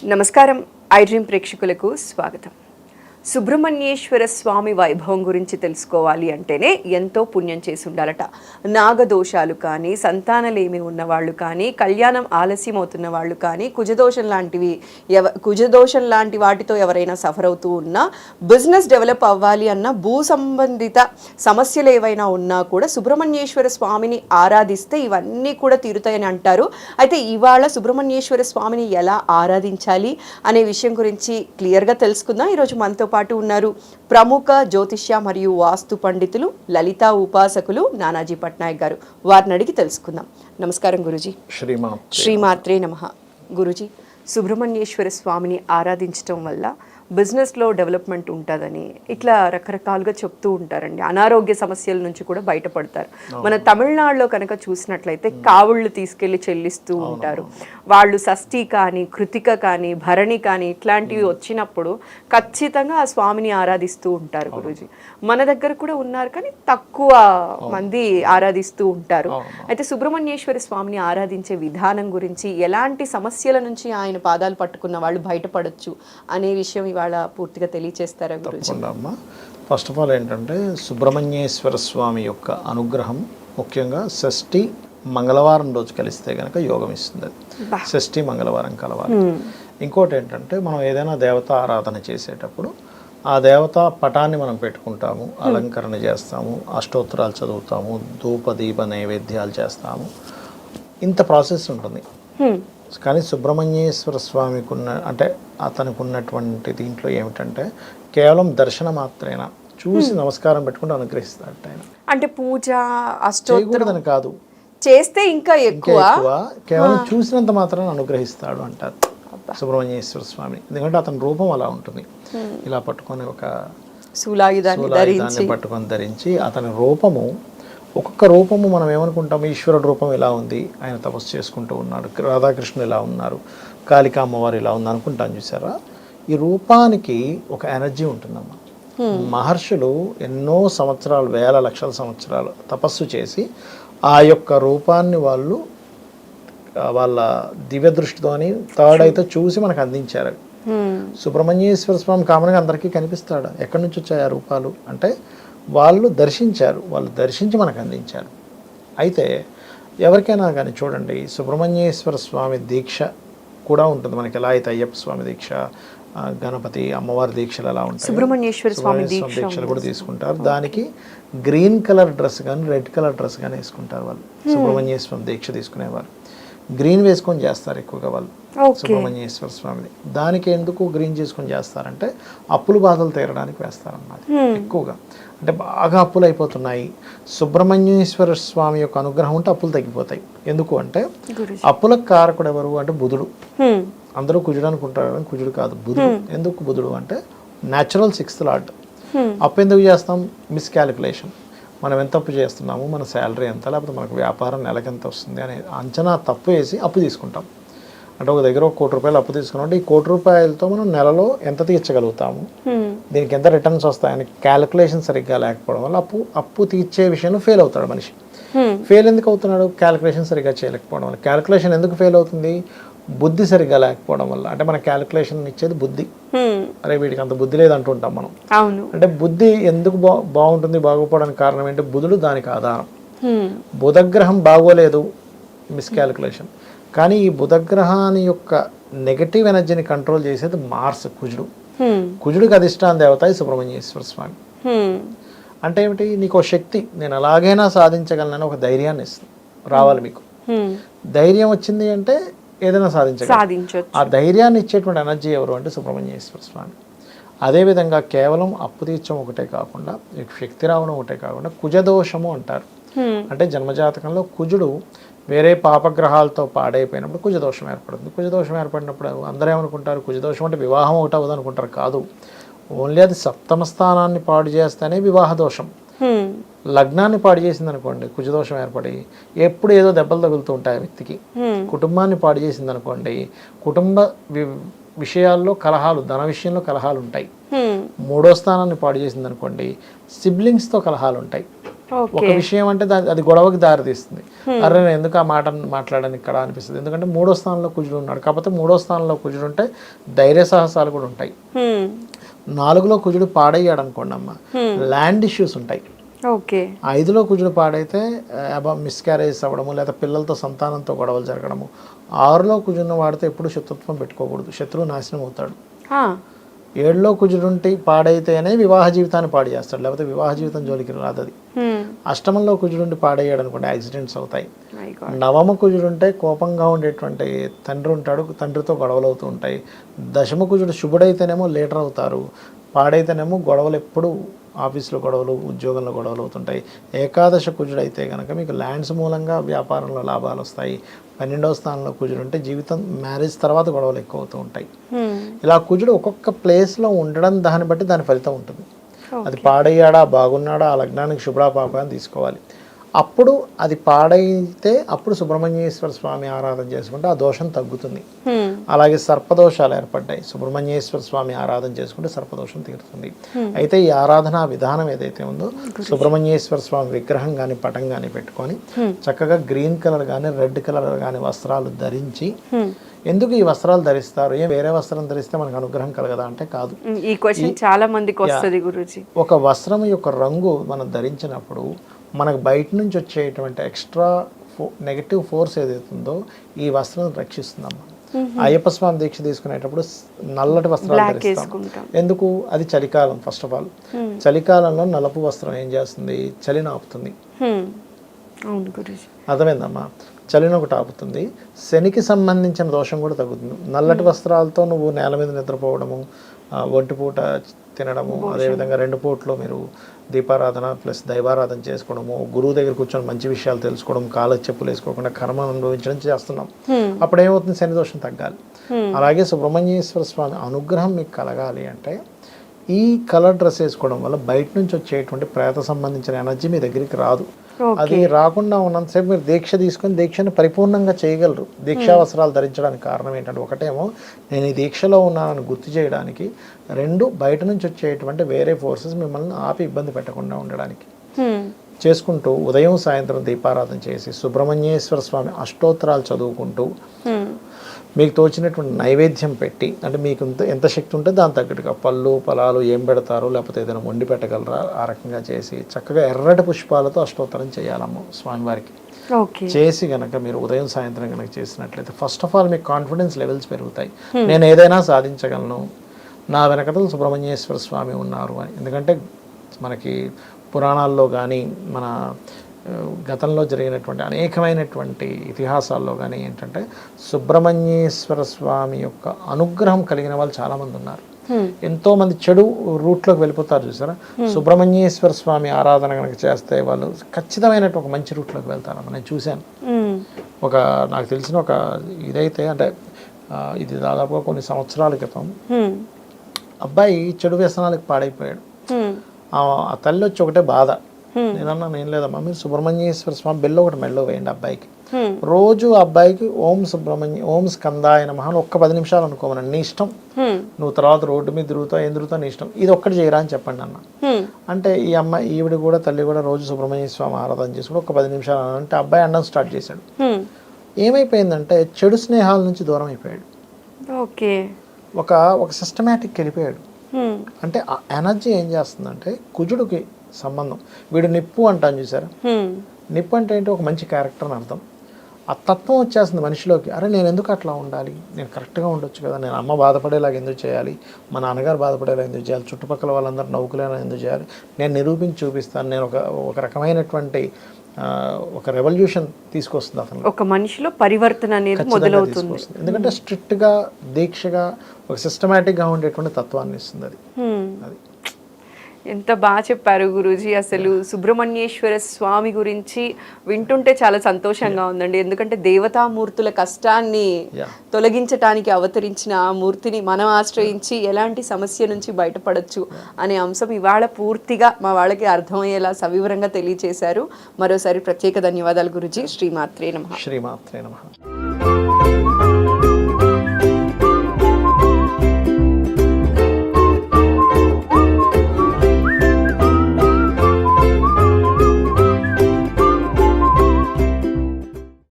నమస్కారం. I dream ప్రేక్షకులకు స్వాగతం. సుబ్రహ్మణ్యేశ్వర స్వామి వైభవం గురించి తెలుసుకోవాలి అంటేనే ఎంతో పుణ్యం చేసి ఉండాలట. నాగదోషాలు కానీ, సంతానలేమి ఉన్నవాళ్ళు కానీ, కళ్యాణం ఆలస్యం అవుతున్న వాళ్ళు కానీ, కుజదోషం లాంటి వాటితో ఎవరైనా సఫర్ అవుతూ ఉన్నా, బిజినెస్ డెవలప్ అవ్వాలి అన్న భూ సంబంధిత సమస్యలు ఏవైనా ఉన్నా కూడా సుబ్రహ్మణ్యేశ్వర స్వామిని ఆరాధిస్తే ఇవన్నీ కూడా తీరుతాయని అంటారు. అయితే ఇవాళ సుబ్రహ్మణ్యేశ్వర స్వామిని ఎలా ఆరాధించాలి అనే విషయం గురించి క్లియర్గా తెలుసుకుందాం. ఈరోజు మనతో పాటు ఉన్నారు ప్రముఖ జ్యోతిష్య మరియు వాస్తు పండితులు, లలితా ఉపాసకులు నానాజీ పట్నాయక్ గారు. వారిని అడిగి తెలుసుకుందాం. నమస్కారం గురుజీ. శ్రీమాత్రే నమః. గురుజీ, సుబ్రహ్మణ్యేశ్వర స్వామిని ఆరాధించటం వల్ల బిజినెస్లో డెవలప్మెంట్ ఉంటుందని ఇట్లా రకరకాలుగా చెప్తూ ఉంటారండి. అనారోగ్య సమస్యల నుంచి కూడా బయటపడతారు. మన తమిళనాడులో కనుక చూసినట్లయితే కావుళ్ళు తీసుకెళ్లి చెల్లిస్తూ ఉంటారు. వాళ్ళు షష్ఠి కానీ, కృతిక కానీ, భరణి కానీ ఇట్లాంటివి వచ్చినప్పుడు ఖచ్చితంగా ఆ స్వామిని ఆరాధిస్తూ ఉంటారు గురూజీ. మన దగ్గర కూడా ఉన్నారు కానీ తక్కువ మంది ఆరాధిస్తూ ఉంటారు. అయితే సుబ్రహ్మణ్యేశ్వర స్వామిని ఆరాధించే విధానం గురించి, ఎలాంటి సమస్యల నుంచి ఆయన పాదాలు పట్టుకున్న వాళ్ళు బయటపడొచ్చు అనే విషయం ఇవాళ పూర్తిగా తెలియచేస్తారా గురూజీ? ఫస్ట్ ఆఫ్ ఆల్ ఏంటంటే సుబ్రహ్మణ్యేశ్వర స్వామి యొక్క అనుగ్రహం ముఖ్యంగా షష్ఠి మంగళవారం రోజు కలిస్తే కనుక యోగం ఇస్తుంది. షష్ఠి మంగళవారం కలవాలి. ఇంకోటి ఏంటంటే మనం ఏదైనా దేవత ఆరాధన చేసేటప్పుడు ఆ దేవత పటాన్ని మనం పెట్టుకుంటాము, అలంకరణ చేస్తాము, అష్టోత్తరాలు చదువుతాము, ధూప దీప నైవేద్యాలు చేస్తాము. ఇంత ప్రాసెస్ ఉంటుంది. కానీ సుబ్రహ్మణ్యేశ్వర స్వామికి అతనికి ఉన్నటువంటి దీంట్లో ఏమిటంటే కేవలం దర్శన మాత్రేనా చూసి నమస్కారం పెట్టుకుంటూ అనుగ్రహిస్తాడు ఆయన. అంటే పూజ అష్టోత్తరం కాదు, చేస్తే ఇంకా ఎక్కువ కేవలం చూసినంత మాత్రాన్ని అనుగ్రహిస్తాడు అంటారు సుబ్రహ్మణ్యేశ్వర స్వామి. ఎందుకంటే అతని రూపం అలా ఉంటుంది. ఇలా పట్టుకొని ఒక శూలాయుధాన్ని పట్టుకొని ధరించి అతని రూపము, ఒక్కొక్క రూపము మనం ఏమనుకుంటాము, ఈశ్వరుడు రూపం ఇలా ఉంది, ఆయన తపస్సు చేసుకుంటూ ఉన్నాడు, రాధాకృష్ణుడు ఇలా ఉన్నారు, కాళికా అమ్మవారు ఇలా ఉంది అనుకుంటాను. చూసారా, ఈ రూపానికి ఒక ఎనర్జీ ఉంటుందమ్మా. మహర్షులు ఎన్నో సంవత్సరాలు, వేల లక్షల సంవత్సరాలు తపస్సు చేసి ఆ యొక్క రూపాన్ని వాళ్ళు వాళ్ళ దివ్య దృష్టితోని థర్డ్ అయితే చూసి మనకు అందించారు. సుబ్రహ్మణ్యేశ్వర స్వామి కామన్గా అందరికీ కనిపిస్తాడు. ఎక్కడి నుంచి వచ్చాయి ఆ రూపాలు అంటే వాళ్ళు దర్శించారు, వాళ్ళు దర్శించి మనకు అందించారు. అయితే ఎవరికైనా కానీ చూడండి, సుబ్రహ్మణ్యేశ్వర స్వామి దీక్ష కూడా ఉంటుంది మనకి. ఎలా అయితే అయ్యప్ప స్వామి దీక్ష, గణపతి అమ్మవారి దీక్షలు ఎలా ఉంటాయి, సుబ్రహ్మణ్యేశ్వర స్వామి దీక్షలు కూడా తీసుకుంటారు. దానికి గ్రీన్ కలర్ డ్రెస్ కానీ రెడ్ కలర్ డ్రెస్ కానీ వేసుకుంటారు వాళ్ళు. సుబ్రహ్మణ్యేశ్వర దీక్ష తీసుకునేవారు గ్రీన్ వేసుకొని చేస్తారు ఎక్కువగా వాళ్ళు సుబ్రహ్మణ్యేశ్వర స్వామిని. దానికి ఎందుకు గ్రీన్ చేసుకొని చేస్తారంటే అప్పులు బాధలు తీరడానికి వేస్తారన్నమాట ఎక్కువగా. అంటే బాగా అప్పులు అయిపోతున్నాయి, సుబ్రహ్మణ్యేశ్వర స్వామి యొక్క అనుగ్రహం ఉంటే అప్పులు తగ్గిపోతాయి. ఎందుకు అంటే అప్పులకు కారకుడు ఎవరు అంటే బుధుడు. అందరూ కుజుడు అనుకుంటారు కానీ కుజుడు కాదు, బుధుడు. ఎందుకు బుధుడు అంటే న్యాచురల్ 6th లార్డ్. అప్పు ఎందుకు చేస్తాం? మిస్కాలిక్యులేషన్. మనం ఎంత అప్పు చేస్తున్నాము, మన శాలరీ ఎంత, లేకపోతే మనకు వ్యాపారం నెలకి ఎంత వస్తుంది అనే అంచనా తప్పు వేసి అప్పు తీసుకుంటాం. అంటే ఒక దగ్గర 1 కోటి రూపాయలు అప్పు తీసుకున్నాం, ఈ 1 కోటి రూపాయలతో మనం నెలలో ఎంత తీర్చగలుగుతాము, దీనికి ఎంత రిటర్న్స్ వస్తాయని క్యాలిక్యులేషన్ సరిగ్గా లేకపోవడం వల్ల అప్పు తీర్చే విషయంలో ఫెయిల్ అవుతాడు మనిషి. ఫెయిల్ ఎందుకు అవుతున్నాడు? క్యాలిక్యులేషన్ సరిగ్గా చేయలేకపోవడం వల్ల. క్యాలిక్యులేషన్ ఎందుకు ఫెయిల్ అవుతుంది? బుద్ధి సరిగ్గా లేకపోవడం వల్ల. అంటే మన క్యాలిక్యులేషన్ ఇచ్చేది బుద్ధి. అరే వీడికి అంత బుద్ధి లేదు అంటుంటాం మనం. అంటే బుద్ధి ఎందుకు బాగుంటుంది, బాగోపోవడానికి కారణం ఏంటి? బుధుడు దానికి ఆధారం. బుధగ్రహం బాగోలేదు, మిస్కాలిక్యులేషన్. కానీ ఈ బుధగ్రహాన్ని యొక్క నెగటివ్ ఎనర్జీని కంట్రోల్ చేసేది మార్స్, కుజుడు. కుజుడికి అధిష్టాన దేవత సుబ్రహ్మణ్యేశ్వర స్వామి. అంటే ఏమిటి? నీకు శక్తి, నేను ఎలాగైనా సాధించగలనని ఒక ధైర్యాన్ని ఇస్తుంది. రావాలి మీకు ధైర్యం వచ్చింది అంటే ఏదైనా సాధించవచ్చు. ఆ ధైర్యాన్ని ఇచ్చేటువంటి ఎనర్జీ ఎవరు అంటే సుబ్రహ్మణ్యేశ్వర స్వామి. అదేవిధంగా కేవలం అప్పు తీర్చడం ఒకటే కాకుండా, శక్తి రావడం ఒకటే కాకుండా, కుజదోషము అంటారు. అంటే జన్మజాతకంలో కుజుడు వేరే పాపగ్రహాలతో పాడైపోయినప్పుడు కుజదోషం ఏర్పడుతుంది. కుజదోషం ఏర్పడినప్పుడు అందరూ ఏమనుకుంటారు, కుజదోషం అంటే వివాహం ఒకటి అవ్వదు అనుకుంటారు. కాదు, ఓన్లీ అది 7వ స్థానాన్ని పాడు చేస్తేనే వివాహ దోషం. లగ్నాన్ని పాడు చేసింది అనుకోండి, కుజదోషం ఏర్పడి ఎప్పుడు ఏదో దెబ్బలు తగులుతూ ఉంటాయి వ్యక్తికి. కుటుంబాన్ని పాడు చేసింది అనుకోండి, కుటుంబ విషయాల్లో కలహాలు, ధన విషయంలో కలహాలు ఉంటాయి. 3వ స్థానాన్ని పాడు చేసింది అనుకోండి, సిబ్లింగ్స్తో కలహాలు ఉంటాయి. ఓకే. ఒక విషయం అంటే అది గొడవకి దారి తీస్తుంది. అరే నేను ఎందుకు ఆ మాట మాట్లాడాను ఇక్కడ అనిపిస్తుంది. ఎందుకంటే 3వ స్థానంలో కుజుడు ఉన్నాడు. కాకపోతే 3వ స్థానంలో కుజుడు ఉంటే ధైర్య సాహసాలు కూడా ఉంటాయి. 4లో కుజుడు పాడయ్యాడు అనుకోండి అమ్మ, ల్యాండ్ ఇష్యూస్ ఉంటాయి. ఓకే. 5లో కుజుడు పాడైతే మిస్క్యారేజ్ అవ్వడము, లేదా పిల్లలతో సంతానంతో గొడవలు జరగడము. 6లో కుజుడిని వాడితే ఎప్పుడు శత్రుత్వం పెట్టుకోకూడదు, శత్రువు నాశనం అవుతాడు. 7లో కుజుడుంటి పాడైతేనే వివాహ జీవితాన్ని పాడు చేస్తాడు, లేకపోతే వివాహ జీవితం జోలికి రాదు అది. అష్టమంలో కుజుడుండి పాడయ్యాడు అనుకోండి, యాక్సిడెంట్స్ అవుతాయి. 9మ కుజుడుంటే కోపంగా ఉండేటువంటి తండ్రి ఉంటాడు, తండ్రితో గొడవలు అవుతూ ఉంటాయి. 10మ కుజుడు శుభుడైతేనేమో లీడర్ అవుతారు, పాడైతేనేమో గొడవలు ఎప్పుడు ఆఫీస్లో గొడవలు, ఉద్యోగంలో గొడవలు అవుతుంటాయి. ఏకాదశ కుజుడు అయితే కనుక మీకు ల్యాండ్స్ మూలంగా వ్యాపారంలో లాభాలు వస్తాయి. 12వ స్థానంలో కుజుడు ఉంటే జీవితం, మ్యారేజ్ తర్వాత గొడవలు ఎక్కువ అవుతూ ఉంటాయి. ఇలా కుజుడు ఒక్కొక్క ప్లేస్లో ఉండడం దాన్ని బట్టి దాని ఫలితం ఉంటుంది. అది పాడయ్యాడా, బాగున్నాడా, ఆ లగ్నానికి శుభ్రా పాప అని తీసుకోవాలి. అప్పుడు అది పాడైతే అప్పుడు సుబ్రహ్మణ్యేశ్వర స్వామి ఆరాధన చేసుకుంటే ఆ దోషం తగ్గుతుంది. అలాగే సర్పదోషాలు ఏర్పడ్డాయి, సుబ్రహ్మణ్యేశ్వర స్వామి ఆరాధన చేసుకుంటే సర్పదోషం తీరుతుంది. అయితే ఈ ఆరాధనా విధానం ఏదైతే ఉందో, సుబ్రహ్మణ్యేశ్వర స్వామి విగ్రహం కానీ పటం కానీ పెట్టుకొని చక్కగా గ్రీన్ కలర్ కానీ రెడ్ కలర్ కానీ వస్త్రాలు ధరించి, ఎందుకు ఈ వస్త్రాలు ధరిస్తారు, వేరే వస్త్రం ధరిస్తే మనకు అనుగ్రహం కలగదా అంటే కాదు. ఈ క్వశ్చన్ చాలా మందికి వస్తుంది గురూజీ. ఒక వస్త్రం యొక్క రంగు మనం ధరించినప్పుడు మనకు బయట నుంచి వచ్చేటువంటి ఎక్స్ట్రా నెగటివ్ ఫోర్స్ ఏదైతుందో ఈ వస్త్రం రక్షిస్తుందమ్మా. అయ్యప్ప స్వామి దీక్ష తీసుకునేటప్పుడు నల్లటి వస్త్రాలు ధరిస్తాం. ఎందుకు? అది చలికాలం. ఫస్ట్ ఆఫ్ ఆల్ చలికాలంలో నలుపు వస్త్రం ఏం చేస్తుంది, చలిని ఆపుతుంది. అర్థమైందమ్మా, చలిని ఒకటి ఆపుతుంది. శనికి సంబంధించిన దోషం కూడా తగ్గుతుంది. నల్లటి వస్త్రాలతో నువ్వు నేల మీద నిద్రపోవడము, ఒంటిపూట తినడము, అదేవిధంగా 2 పూట్లు మీరు దీపారాధన ప్లస్ దైవారాధన చేసుకోవడము, గురువు దగ్గర కూర్చొని మంచి విషయాలు తెలుసుకోవడం, కాళ్ళ చెప్పులు వేసుకోకుండా కర్మను అనుభవించడం చేస్తున్నాం. అప్పుడు ఏమవుతుంది, శని దోషం తగ్గాలి. అలాగే సుబ్రహ్మణ్యేశ్వర స్వామి అనుగ్రహం మీకు కలగాలి అంటే ఈ కలర్ డ్రెస్ వేసుకోవడం వల్ల బయట నుంచి వచ్చేటువంటి ప్రేత సంబంధించిన ఎనర్జీ మీ దగ్గరికి రాదు. అది రాకుండా ఉన్నంతసేపు మీరు దీక్ష తీసుకొని దీక్షను పరిపూర్ణంగా చేయగలరు. దీక్షా వస్త్రాలు ధరించడానికి కారణం ఏంటంటే, ఒకటేమో నేను ఈ దీక్షలో ఉన్నానని గుర్తు చేయడానికి, 2 బయట నుంచి వచ్చేటువంటి వేరే ఫోర్సెస్ మిమ్మల్ని ఆపి ఇబ్బంది పెట్టకుండా ఉండడానికి చేసుకుంటూ ఉదయం సాయంత్రం దీపారాధన చేసి సుబ్రహ్మణ్యేశ్వర స్వామి అష్టోత్తరాలు చదువుకుంటూ మీకు తోచినటువంటి నైవేద్యం పెట్టి, అంటే మీకు ఎంత శక్తి ఉంటే దాని తగ్గట్టుగా పళ్ళు ఫలాలు ఏం పెడతారో, లేకపోతే ఏదైనా వండి పెట్టగలరా, ఆ రకంగా చేసి చక్కగా ఎర్రటి పుష్పాలతో అష్టోత్తరం చేయాలమ్మ స్వామివారికి. చేసి గనక మీరు ఉదయం సాయంత్రం కనుక చేసినట్లయితే ఫస్ట్ ఆఫ్ ఆల్ మీకు కాన్ఫిడెన్స్ లెవెల్స్ పెరుగుతాయి. నేను ఏదైనా సాధించగలను, నా వెనకతలు సుబ్రహ్మణ్యేశ్వర స్వామి ఉన్నారు అని. ఎందుకంటే మనకి పురాణాల్లో కానీ మన గతంలో జరిగినటువంటి అనేకమైనటువంటి ఇతిహాసాల్లో కానీ ఏంటంటే, సుబ్రహ్మణ్యేశ్వర స్వామి యొక్క అనుగ్రహం కలిగిన వాళ్ళు చాలామంది ఉన్నారు. ఎంతో మంది చెడు రూట్లోకి వెళ్ళిపోతారు చూసారా, సుబ్రహ్మణ్యేశ్వర స్వామి ఆరాధన కనుక చేస్తే వాళ్ళు ఖచ్చితమైనట్టు ఒక మంచి రూట్లోకి వెళ్తారు. నేను చూశాను. నాకు తెలిసిన ఒక ఇదైతే, అంటే ఇది దాదాపుగా కొన్ని సంవత్సరాల క్రితం అబ్బాయి చెడు వ్యసనాలకు పాడైపోయాడు. ఆ తల్లి వచ్చి ఒకటే బాధ, నేనన్నా నేను లేదమ్మా, మీరు సుబ్రహ్మణ్యేశ్వర స్వామి బెల్ల ఒకటి మెళ్ళో వేయండి అబ్బాయికి. రోజు అబ్బాయికి ఓం సుబ్రహ్మణ్య ఓం స్కందాయ నమః అని ఒక్క 10 నిమిషాలు అనుకోమని, నీ ఇష్టం, నువ్వు తర్వాత రోడ్డు మీద తిరుగుతావు ఏం తిరుగుతావు నీ ఇష్టం, ఇది ఒక్కటి చేయరా అని చెప్పండి అన్న. అంటే ఈ అమ్మాయి ఈవిడ కూడా తల్లి కూడా రోజు సుబ్రహ్మణ్య స్వామి ఆరాధన చేసుకుని ఒక 10 నిమిషాలు అంటే అబ్బాయి అన్నం స్టార్ట్ చేశాడు. ఏమైపోయిందంటే చెడు స్నేహాల నుంచి దూరం అయిపోయాడు. ఒక సిస్టమేటిక్ వెళ్ళిపోయాడు. అంటే ఆ ఎనర్జీ ఏం చేస్తుందంటే, కుజుడికి సంబంధం, వీడు నిప్పు అంటాను చూసారా, నిప్పు అంటే ఏంటి, ఒక మంచి క్యారెక్టర్ అని అర్థం. ఆ తత్వం వచ్చేస్తుంది మనిషిలోకి. అరే నేను ఎందుకు అట్లా ఉండాలి, నేను కరెక్ట్గా ఉండొచ్చు కదా, నేను అమ్మ బాధపడేలాగా ఎందుకు చేయాలి, మా నాన్నగారు బాధపడేలా ఎందుకు చేయాలి, చుట్టుపక్కల వాళ్ళందరూ నవ్వుకులేలా ఎందుకు చేయాలి, నేను నిరూపించి చూపిస్తాను, నేను ఒక రకమైనటువంటి ఒక రెవల్యూషన్ తీసుకొస్తుంది అతను, ఒక మనిషిలో పరివర్తన అనేది మొదలవుతుంది. ఎందుకంటే స్ట్రిక్ట్గా దీక్షగా ఒక సిస్టమేటిక్గా ఉండేటువంటి తత్వాన్ని ఇస్తుంది అది. ఎంత బాగా చెప్పారు గురూజీ. అసలు సుబ్రహ్మణ్యేశ్వర స్వామి గురించి వింటుంటే చాలా సంతోషంగా ఉందండి. ఎందుకంటే దేవతామూర్తుల కష్టాన్ని తొలగించటానికి అవతరించిన ఆ మూర్తిని మనం ఆశ్రయించి ఎలాంటి సమస్య నుంచి బయటపడచ్చు అనే అంశం ఇవాళ పూర్తిగా మా వాళ్ళకి అర్థమయ్యేలా సవివరంగా తెలియచేశారు. మరోసారి ప్రత్యేక ధన్యవాదాలు గురూజీ. శ్రీమాత్రే నమః. శ్రీమాత్రే నమః.